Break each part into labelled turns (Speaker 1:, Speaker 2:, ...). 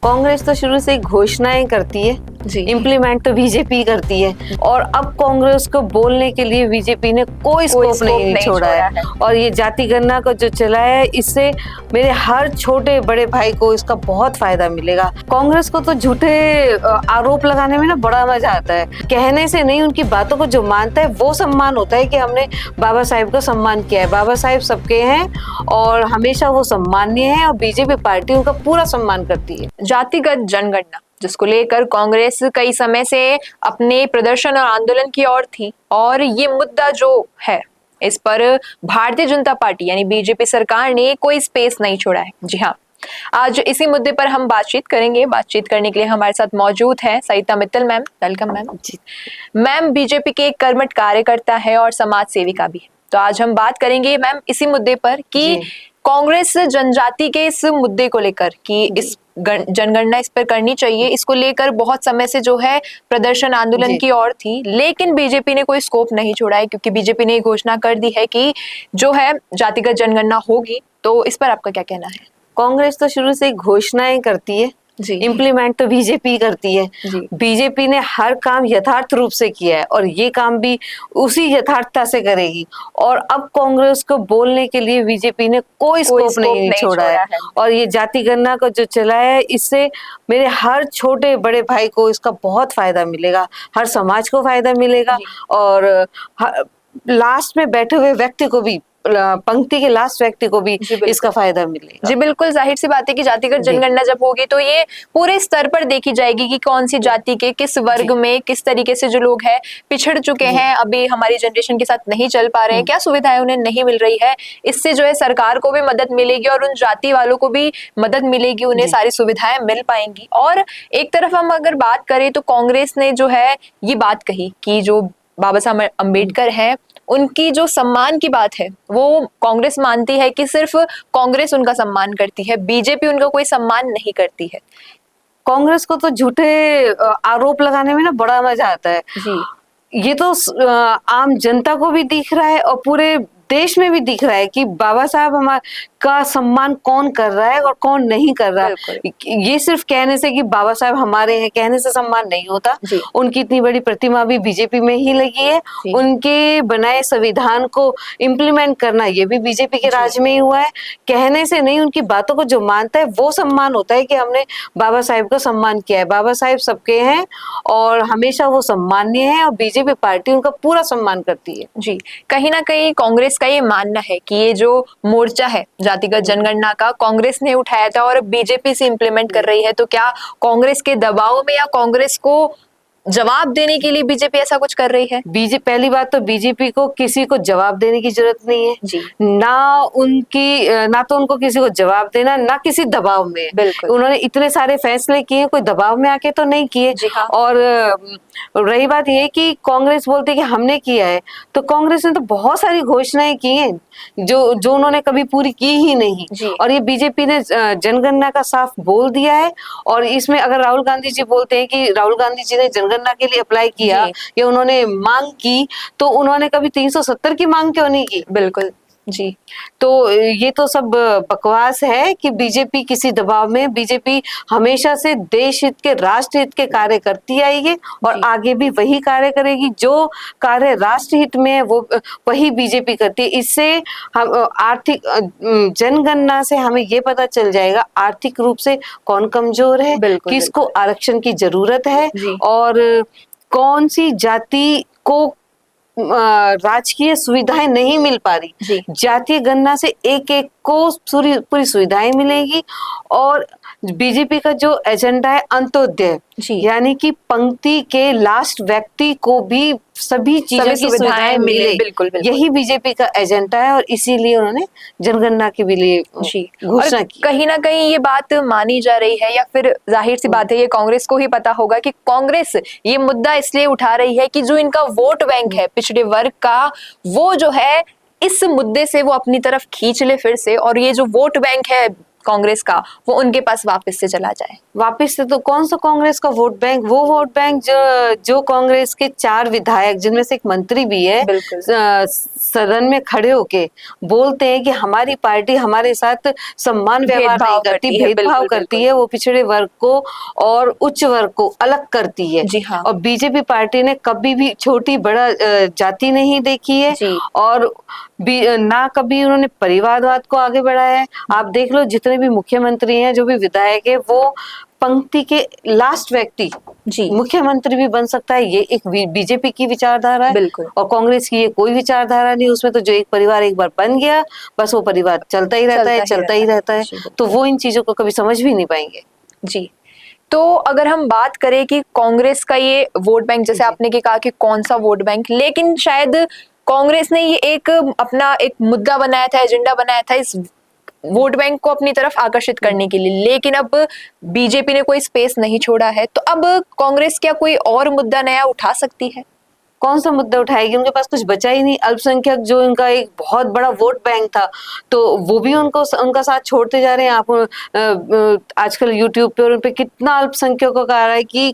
Speaker 1: कांग्रेस तो शुरू से ही घोषणाएं करती है
Speaker 2: जी।
Speaker 1: इम्प्लीमेंट तो बीजेपी करती है और अब कांग्रेस को बोलने के लिए बीजेपी ने कोई स्कोप नहीं छोड़ा है। और ये जाति गणना को जो चला है इससे मेरे हर छोटे बड़े भाई को इसका बहुत फायदा मिलेगा। कांग्रेस को तो झूठे आरोप लगाने में ना बड़ा मजा आता है, कहने से नहीं उनकी बातों को जो मानता है वो सम्मान होता है कि हमने बाबा साहेब का सम्मान किया है। बाबा साहेब सबके हैं और हमेशा वो सम्मानीय है और बीजेपी पार्टी उनका पूरा सम्मान करती है।
Speaker 2: जातिगत जनगणना जिसको लेकर कांग्रेस कई समय से अपने प्रदर्शन और आंदोलन की ओर थी और ये मुद्दा जो है इस पर भारतीय जनता पार्टी यानी बीजेपी सरकार ने कोई स्पेस नहीं छोड़ा है। जी हाँ, आज इसी मुद्दे पर हम बातचीत करेंगे। बातचीत करने के लिए हमारे साथ मौजूद है Sarita Mittal ma'am. Welcome ma'am. Ma'am BJP के एक कर्मठ कार्यकर्ता है और समाज सेविका भी है, तो आज हम बात करेंगे मैम इसी मुद्दे पर कि कांग्रेस जनजाति के इस मुद्दे को लेकर कि इस जनगणना इस पर करनी चाहिए, इसको लेकर बहुत समय से जो है प्रदर्शन आंदोलन की ओर थी, लेकिन बीजेपी ने कोई स्कोप नहीं छोड़ा है क्योंकि बीजेपी ने घोषणा कर दी है कि जो है जातिगत जनगणना होगी। तो इस पर आपका क्या कहना है?
Speaker 1: कांग्रेस तो शुरू से ही घोषणाएं करती है इम्प्लीमेंट तो बीजेपी करती है। बीजेपी ने हर काम यथार्थ रूप से किया है और ये काम भी उसी यथार्थता से करेगी। और अब कांग्रेस को बोलने के लिए बीजेपी ने कोई स्कोप नहीं छोड़ा है। और ये जाति गणना को जो चला है इससे मेरे हर छोटे बड़े भाई को इसका बहुत फायदा मिलेगा, हर समाज को फायदा मिलेगा और लास्ट में बैठे हुए व्यक्ति को भी, पंक्ति के लास्ट व्यक्ति को भी इसका फायदा मिलेगा।
Speaker 2: जी बिल्कुल, जाहिर सी बात है कि जातिगत जनगणना जब होगी तो ये पूरे स्तर पर देखी जाएगी कि कौन सी जाति के किस वर्ग में किस तरीके से जो लोग हैं पिछड़ चुके हैं, अभी हमारी जनरेशन के साथ नहीं चल पा रहे हैं, क्या सुविधाएं उन्हें नहीं मिल रही है। इससे जो है सरकार को भी मदद मिलेगी और उन जाति वालों को भी मदद मिलेगी, उन्हें सारी सुविधाएं मिल पाएंगी। और एक तरफ हम अगर बात करें तो कांग्रेस ने जो है ये बात कही कि जो बाबा साहब अम्बेडकर है उनकी जो सम्मान की बात है वो कांग्रेस मानती है कि सिर्फ कांग्रेस उनका सम्मान करती है, बीजेपी उनका कोई सम्मान नहीं करती है।
Speaker 1: कांग्रेस को तो झूठे आरोप लगाने में ना बड़ा मजा आता है जी। ये तो आम जनता को भी दिख रहा है और पूरे देश में भी दिख रहा है कि बाबा साहब हमारा का सम्मान कौन कर रहा है और कौन नहीं कर रहा है। ये सिर्फ कहने से कि बाबा साहब हमारे हैं कहने से सम्मान नहीं होता। उनकी इतनी बड़ी प्रतिमा भी बीजेपी में ही लगी है, उनके बनाए संविधान को इम्प्लीमेंट करना ये भी बीजेपी के राज में ही हुआ है। कहने से नहीं उनकी बातों को जो मानता है वो सम्मान होता है कि हमने बाबा साहब का सम्मान किया है। बाबा साहब सबके हैं और हमेशा वो सम्मानीय है और बीजेपी पार्टी उनका पूरा सम्मान करती है।
Speaker 2: जी, कहीं ना कहीं कांग्रेस का ये मानना है कि ये जो मोर्चा है जातिगत जनगणना का कांग्रेस ने उठाया था और बीजेपी से इम्प्लीमेंट कर रही है, तो क्या कांग्रेस के दबाव में या कांग्रेस को जवाब देने के लिए बीजेपी ऐसा कुछ कर रही है?
Speaker 1: पहली बात तो बीजेपी को किसी को जवाब देने की जरूरत नहीं है जी। ना तो उनको किसी को जवाब देना, ना किसी दबाव में। उन्होंने इतने सारे फैसले किए, कोई दबाव में आके तो नहीं किए। और रही बात ये कि कांग्रेस बोलती है कि हमने किया है, तो कांग्रेस ने तो बहुत सारी घोषणाएं की हैं जो उन्होंने कभी पूरी की ही नहीं। और ये बीजेपी ने जनगणना का साफ बोल दिया है। और इसमें अगर राहुल गांधी जी बोलते हैं कि राहुल गांधी जी ने जनगणना के लिए अप्लाई किया या उन्होंने मांग की, तो उन्होंने कभी 370 की मांग क्यों नहीं की?
Speaker 2: बिल्कुल जी।
Speaker 1: तो ये तो सब बकवास है कि बीजेपी किसी दबाव में, बीजेपी हमेशा से देश हित के राष्ट्र हित के कार्य करती आई है और आगे भी वही कार्य करेगी। जो कार्य राष्ट्र हित में है वो वही बीजेपी करती है। इससे हम आर्थिक जनगणना से हमें ये पता चल जाएगा आर्थिक रूप से कौन कमजोर है, किसको आरक्षण की जरूरत है और कौन सी जाति को राजकीय सुविधाएं नहीं मिल पा रही। जातीय गणना से एक एक को पूरी सुविधाएं मिलेगी। और बीजेपी का जो एजेंडा है अंत्योदय, यानी कि पंक्ति के लास्ट व्यक्ति को भी सभी चीजों की सुविधाएं मिले, यही बीजेपी का एजेंडा है और इसीलिए उन्होंने जनगणना के भी लिए घोषणा की।
Speaker 2: कहीं ना कहीं ये बात मानी जा रही है या फिर जाहिर सी बात है ये कांग्रेस को ही पता होगा कि कांग्रेस ये मुद्दा इसलिए उठा रही है कि जो इनका वोट बैंक है पिछड़े वर्ग का, वो जो है इस मुद्दे से वो अपनी तरफ खींच ले फिर से। और ये जो वोट बैंक है कांग्रेस का वो उनके पास वापस से चला जाए।
Speaker 1: वापिस से तो कौन सा कांग्रेस का वोट बैंक, वो वोट बैंक जो कांग्रेस के 4 विधायक जिनमें से एक मंत्री भी है,
Speaker 2: बिल्कुल।
Speaker 1: सदन में खड़े होके बोलते हैं कि हमारी पार्टी हमारे साथ सम्मान व्यवहार नहीं करती, भेदभाव करती है, वो पिछड़े वर्ग को और उच्च वर्ग को अलग करती है।
Speaker 2: जी हाँ।
Speaker 1: और बीजेपी पार्टी ने कभी भी छोटी बड़ा जाति नहीं देखी है
Speaker 2: जी।
Speaker 1: और ना कभी उन्होंने परिवारवाद को आगे बढ़ाया है। आप देख लो जितने भी मुख्यमंत्री हैं, जो भी विधायक है, वो पंक्ति के लास्ट व्यक्ति
Speaker 2: जी।
Speaker 1: मुख्यमंत्री भी बन सकता है। ये एक बीजेपी की विचारधारा है।
Speaker 2: बिल्कुल।
Speaker 1: और कांग्रेस की ये कोई विचारधारा नहीं। उसमें तो जो एक परिवार एक बार बन गया, बस वो परिवार चलता ही रहता है, चलता ही रहता है। तो वो इन चीजों को कभी समझ भी नहीं पाएंगे।
Speaker 2: जी। तो अगर हम बात करें कि कांग्रेस का ये वोट बैंक, जैसे आपने की कहा कि कौन सा वोट बैंक, लेकिन शायद कांग्रेस ने ये एक अपना एक मुद्दा बनाया था, एजेंडा बनाया था इस वोट बैंक को अपनी तरफ आकर्षित करने के लिए, लेकिन अब बीजेपी ने कोई स्पेस नहीं छोड़ा है। तो अब कांग्रेस क्या कोई और मुद्दा नया उठा सकती है?
Speaker 1: कौन सा मुद्दा उठाएगी? उनके पास कुछ बचा ही नहीं। अल्पसंख्यक जो इनका एक बहुत बड़ा वोट बैंक था, तो वो भी उनका साथ छोड़ते जा रहे हैं। आप आजकल यूट्यूब पे और उन पे कितना अल्पसंख्यकों का आ रहा है कि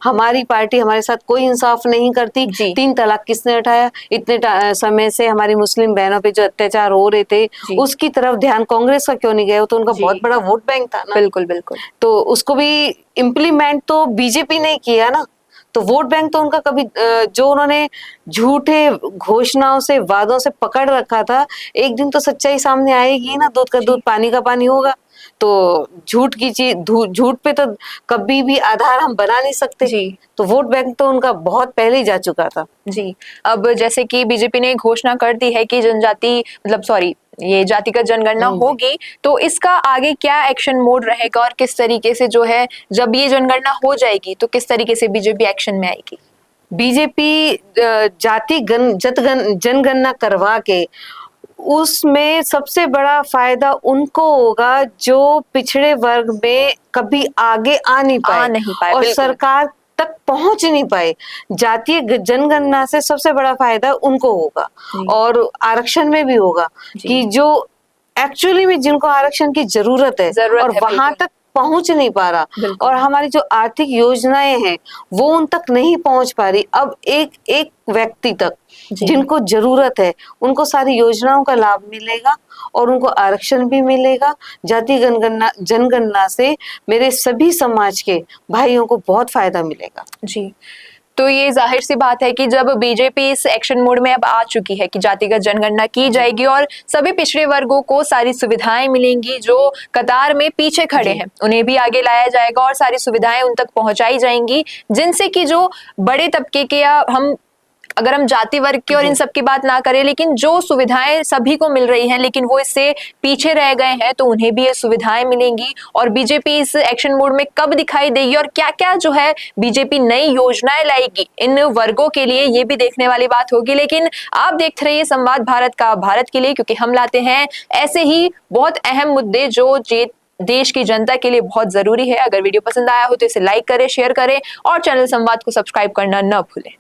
Speaker 1: हमारी पार्टी हमारे साथ कोई इंसाफ नहीं करती। 3 तलाक किसने उठाया? इतने समय से हमारी मुस्लिम बहनों पे जो अत्याचार हो रहे थे, उसकी तरफ ध्यान कांग्रेस का क्यों नहीं गया? तो उनका बहुत बड़ा वोट बैंक था ना।
Speaker 2: बिल्कुल बिल्कुल।
Speaker 1: तो उसको भी इम्प्लीमेंट तो बीजेपी ने किया ना। तो वोट बैंक तो उनका कभी जो उन्होंने झूठे घोषणाओं से, वादों से पकड़ रखा था, एक दिन तो सच्चाई सामने आएगी ना। दूध का दूध, पानी का पानी होगा। तो झूठ की चीज, झूठ पे तो कभी भी आधार हम बना नहीं सकते।
Speaker 2: जी।
Speaker 1: तो वोट बैंक तो उनका बहुत पहले ही जा चुका था।
Speaker 2: जी। अब जैसे कि बीजेपी ने घोषणा कर दी है कि ये जातिगत जनगणना होगी, तो इसका आगे क्या एक्शन मोड रहेगा और किस तरीके से जो है, जब ये जनगणना हो जाएगी तो किस तरीके से बीजेपी एक्शन में आएगी?
Speaker 1: बीजेपी जनगणना करवा के उसमें सबसे बड़ा फायदा उनको होगा जो पिछड़े वर्ग में कभी आगे आ नहीं पाए और सरकार तक पहुंच नहीं पाए। जातीय जनगणना से सबसे बड़ा फायदा उनको होगा और आरक्षण में भी होगा कि जो एक्चुअली में जिनको आरक्षण की जरूरत है और वहां तक पहुंच नहीं पा रहा, और हमारी जो आर्थिक योजनाएं हैं वो उन तक नहीं पहुंच पा रही। अब एक व्यक्ति तक जिनको जरूरत है उनको सारी योजनाओं का लाभ मिलेगा और उनको आरक्षण भी मिलेगा। जातीय जनगणना से मेरे सभी समाज के भाइयों को बहुत फायदा मिलेगा।
Speaker 2: जी। तो ये जाहिर सी बात है कि जब बीजेपी इस एक्शन मोड में अब आ चुकी है कि जातिगत जनगणना की जाएगी और सभी पिछड़े वर्गों को सारी सुविधाएं मिलेंगी, जो कतार में पीछे खड़े हैं उन्हें भी आगे लाया जाएगा और सारी सुविधाएं उन तक पहुंचाई जाएंगी, जिनसे कि जो बड़े तबके के, या अगर हम जाति वर्ग की और इन सब की बात ना करें, लेकिन जो सुविधाएं सभी को मिल रही हैं लेकिन वो इससे पीछे रह गए हैं, तो उन्हें भी ये सुविधाएं मिलेंगी। और बीजेपी इस एक्शन मोड में कब दिखाई देगी और क्या क्या जो है बीजेपी नई योजनाएं लाएगी इन वर्गों के लिए, ये भी देखने वाली बात होगी। लेकिन आप देखते रहिए संवाद भारत का, भारत के लिए, क्योंकि हम लाते हैं ऐसे ही बहुत अहम मुद्दे जो देश की जनता के लिए बहुत जरूरी है। अगर वीडियो पसंद आया हो तो इसे लाइक करें, शेयर करें और चैनल संवाद को सब्सक्राइब करना न भूलें।